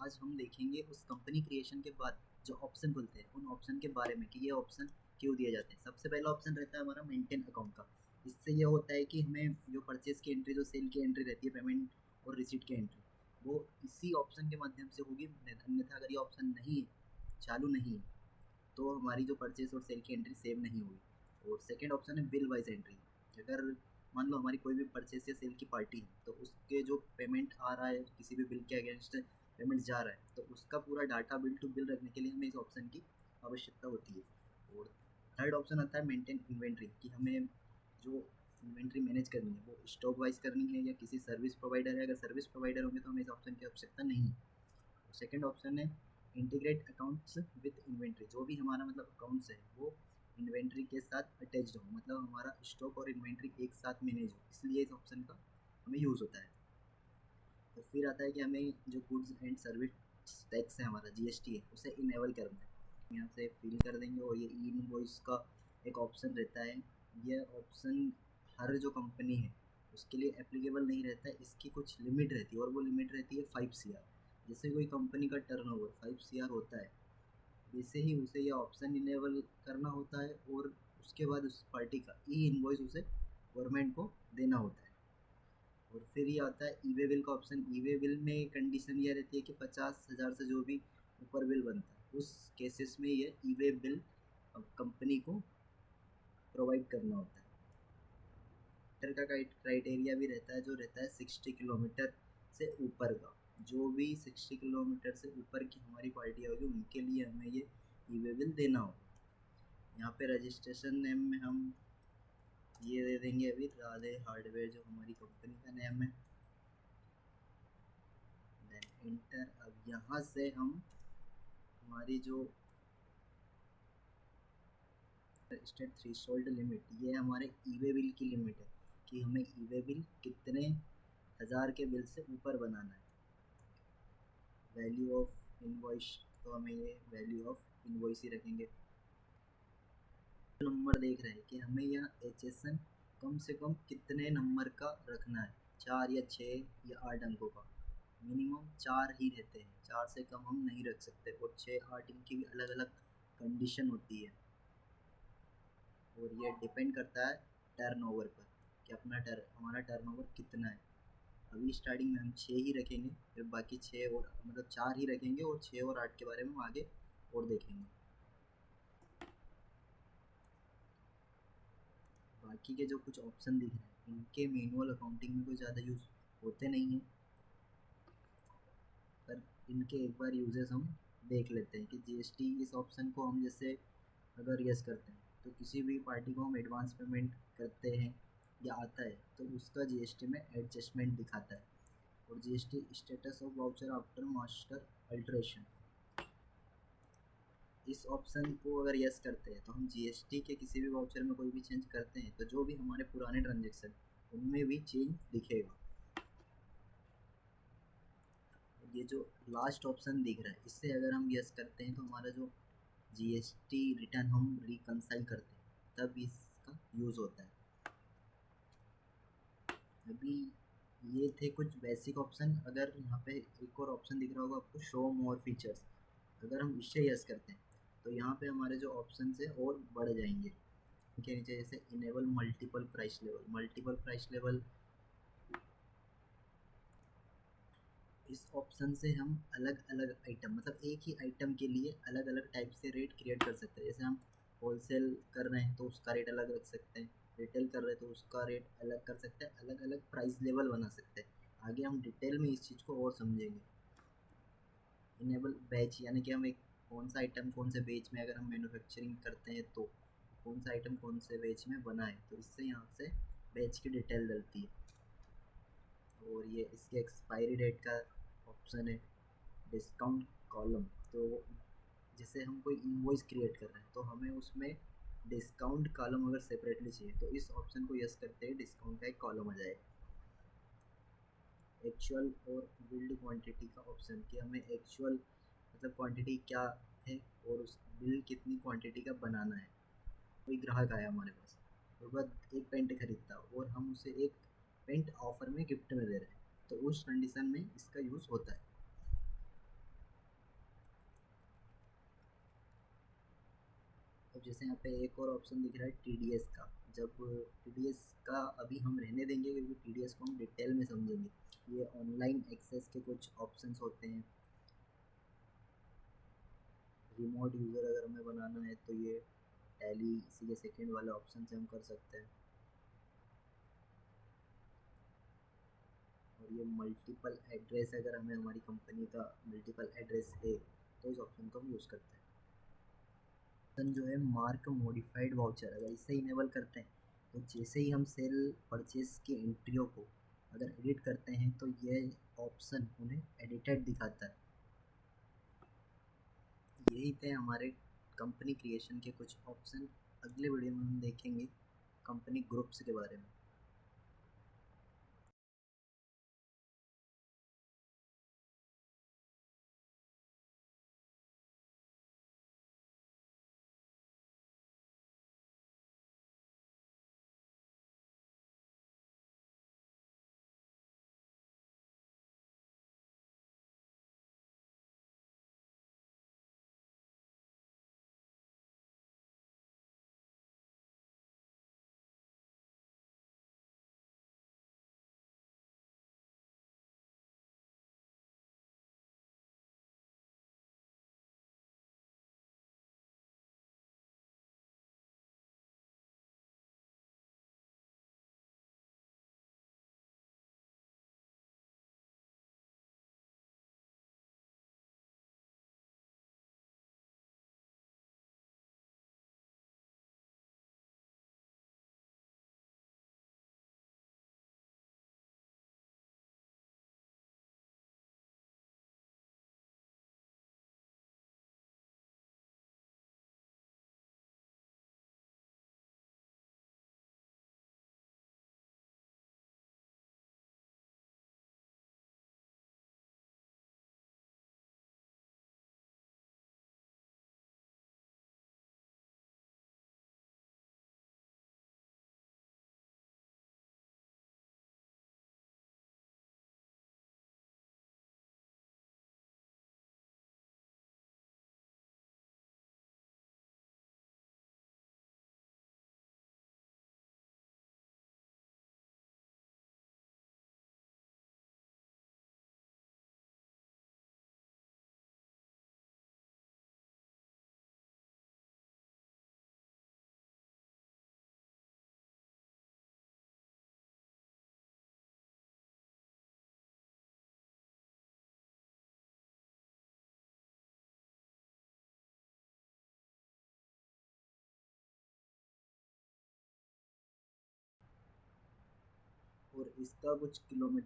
आज हम देखेंगे उस कंपनी क्रिएशन के बाद जो ऑप्शन खुलते हैं उन ऑप्शन के बारे में कि ये ऑप्शन क्यों दिए जाते हैं। सबसे पहला ऑप्शन रहता है हमारा मेंटेन अकाउंट का। इससे ये होता है कि हमें जो परचेज की एंट्री, जो सेल की एंट्री रहती है, पेमेंट और रिसीट की एंट्री, वो इसी ऑप्शन के माध्यम से होगी। अन्यथा अगर ये ऑप्शन नहीं है, चालू नहीं है, तो हमारी जो परचेज और सेल की एंट्री सेव नहीं होगी। और सेकेंड ऑप्शन है बिल वाइज एंट्री। अगर मान लो हमारी कोई भी परचेज या सेल की पार्टी है, तो उसके जो पेमेंट आ रहा है, किसी भी बिल के अगेंस्ट पेमेंट जा रहा है, तो उसका पूरा डाटा बिल टू बिल रखने के लिए हमें इस ऑप्शन की आवश्यकता होती है। और थर्ड ऑप्शन आता है मेंटेन इन्वेंट्री, कि हमें जो इन्वेंट्री मैनेज करनी है वो स्टॉक वाइज करनी है या किसी सर्विस प्रोवाइडर है। अगर सर्विस प्रोवाइडर होंगे तो हमें इस ऑप्शन की आवश्यकता नहीं है। सेकेंड ऑप्शन है इंटीग्रेट अकाउंट्स विद इन्वेंट्री। जो भी हमारा मतलब अकाउंट्स है वो इन्वेंट्री के साथ अटैच्ड हो, मतलब हमारा स्टॉक और इन्वेंट्री एक साथ मैनेज हो, इसलिए इस ऑप्शन का हमें यूज़ होता है। तो फिर आता है कि हमें जो गुड्स एंड सर्विस टैक्स है, हमारा जीएसटी है, उसे इनेबल करना है। यहाँ से फिल कर देंगे और ये ई इनवॉइस का एक ऑप्शन रहता है। ये ऑप्शन हर जो कंपनी है उसके लिए एप्लीकेबल नहीं रहता है, इसकी कुछ लिमिट रहती है और वो लिमिट रहती है 5 CR। जैसे कोई कंपनी का टर्नओवर 5 CR होता है, वैसे ही उसे यह ऑप्शन इनेबल करना होता है और उसके बाद उस पार्टी का ई इनवॉइस उसे गवर्नमेंट को देना होता है। और फिर ये आता है ई वे बिल का ऑप्शन। ई वे बिल में कंडीशन ये रहती है कि 50,000 से जो भी ऊपर बिल बनता है उस केसेस में ये ई वे बिल कंपनी को प्रोवाइड करना होता है। मीटर का क्राइटेरिया भी रहता है, जो रहता है 60 किलोमीटर से ऊपर का। जो भी 60 किलोमीटर से ऊपर की हमारी पार्टी होगी उनके लिए हमें ये ई वे बिल देना होगा। यहाँ पे रजिस्ट्रेशन नेम में हम ये दे देंगे अभी राधे हार्डवेयर, जो हमारी कंपनी का नेम है। Then enter. अब यहाँ से हम हमारी जो स्टेट थ्रेशोल्ड लिमिट, ये हमारे ई वे बिल की लिमिट है कि हमें ई वे बिल कितने हज़ार के बिल से ऊपर बनाना है। वैल्यू ऑफ इनवॉइस, तो हमें ये वैल्यू ऑफ इनवॉइस ही रखेंगे। नंबर देख रहे हैं कि हमें यहाँ HSN कम से कम कितने नंबर का रखना है, 4 या 6 या 8 अंकों का। मिनिमम 4 ही रहते हैं, 4 से कम हम नहीं रख सकते। और 6-8 इनकी भी अलग अलग कंडीशन होती है और ये डिपेंड करता है टर्नओवर पर कि हमारा टर्नओवर कितना है। अभी स्टार्टिंग में हम 6 ही रखेंगे, फिर बाकी 6 और मतलब 4 ही रखेंगे और 6 और 8 के बारे में हम आगे और देखेंगे। बाकी के जो कुछ ऑप्शन दिख रहे हैं इनके मैनुअल अकाउंटिंग में कोई ज़्यादा यूज़ होते नहीं हैं, पर इनके एक बार यूजेस हम देख लेते हैं कि जीएसटी इस ऑप्शन को हम जैसे अगर यस करते हैं तो किसी भी पार्टी को हम एडवांस पेमेंट करते हैं या आता है तो उसका जीएसटी में एडजस्टमेंट दिखाता है। और GST status of voucher after master alteration, इस ऑप्शन को अगर यस करते हैं तो हम जीएसटी के किसी भी वाउचर में कोई भी चेंज करते हैं तो जो भी हमारे पुराने ट्रांजेक्शन उनमें भी चेंज दिखेगा। ये जो लास्ट ऑप्शन दिख रहा है इससे अगर हम यस करते हैं तो हमारा जो जीएसटी रिटर्न हम रिकनसाइल करते हैं तब इसका यूज़ होता है। अभी ये थे कुछ बेसिक ऑप्शन। अगर यहाँ पे एक और ऑप्शन दिख रहा होगा आपको, शो मोर फीचर्स, अगर हम इससे यस करते हैं तो यहाँ पे हमारे जो ऑप्शन है और बढ़ जाएंगे। इनके नीचे जैसे enable multiple price level, multiple price level, इस ऑप्शन से हम अलग अलग आइटम, मतलब एक ही आइटम के लिए अलग अलग टाइप से रेट क्रिएट कर सकते हैं। जैसे हम होलसेल कर रहे हैं तो उसका रेट अलग रख सकते हैं, रिटेल कर रहे हैं तो उसका रेट अलग कर सकते हैं, अलग अलग प्राइस लेवल बना सकते हैं। आगे हम डिटेल में इस चीज़ को और समझेंगे। इनेबल बैच, यानी कि हम एक कौन सा आइटम कौन से बैच में अगर हम मैन्युफैक्चरिंग करते हैं तो कौन सा आइटम कौन से बैच में बना है, तो इससे यहाँ से बैच की डिटेल डलती है। और ये इसके एक्सपायरी डेट का ऑप्शन है। डिस्काउंट कॉलम, तो जैसे हम कोई इनवॉइस क्रिएट कर रहे हैं तो हमें उसमें डिस्काउंट कॉलम अगर सेपरेटली चाहिए तो इस ऑप्शन को यस करते हैं डिस्काउंट का एक कॉलम आ जाएगा। एक्चुअल और बिल्ड क्वांटिटी का ऑप्शन, कि हमें एक्चुअल मतलब क्वांटिटी क्या है और उस बिल कितनी क्वांटिटी का बनाना है। कोई ग्राहक आया हमारे पास और बाद एक पेंट खरीदता और हम उसे एक पेंट ऑफर में गिफ्ट में दे रहे हैं तो उस कंडीशन में इसका यूज़ होता है। अब जैसे यहाँ पे एक और ऑप्शन दिख रहा है टीडीएस का। जब टीडीएस का अभी हम रहने देंगे क्योंकि टीडीएस को हम डिटेल में समझेंगे। ये ऑनलाइन एक्सेस के कुछ ऑप्शंस होते हैं। रिमोट यूज़र अगर हमें बनाना है तो ये टैली इसी के सेकेंड वाले ऑप्शन से हम कर सकते हैं। और ये मल्टीपल एड्रेस, अगर हमें हमारी कंपनी का मल्टीपल एड्रेस है तो इस ऑप्शन को हम यूज़ करते हैं। ऑप्शन जो है मार्क मॉडिफाइड वाउचर, अगर इसे इनेबल करते हैं तो जैसे ही हम सेल परचेज की एंट्रियों को अगर एडिट करते हैं तो ये ऑप्शन उन्हें एडिटेड दिखाता है। यही थे हमारे कंपनी क्रिएशन के कुछ ऑप्शन। अगले वीडियो में हम देखेंगे कंपनी ग्रुप्स के बारे में। और इसका कुछ किलोमीटर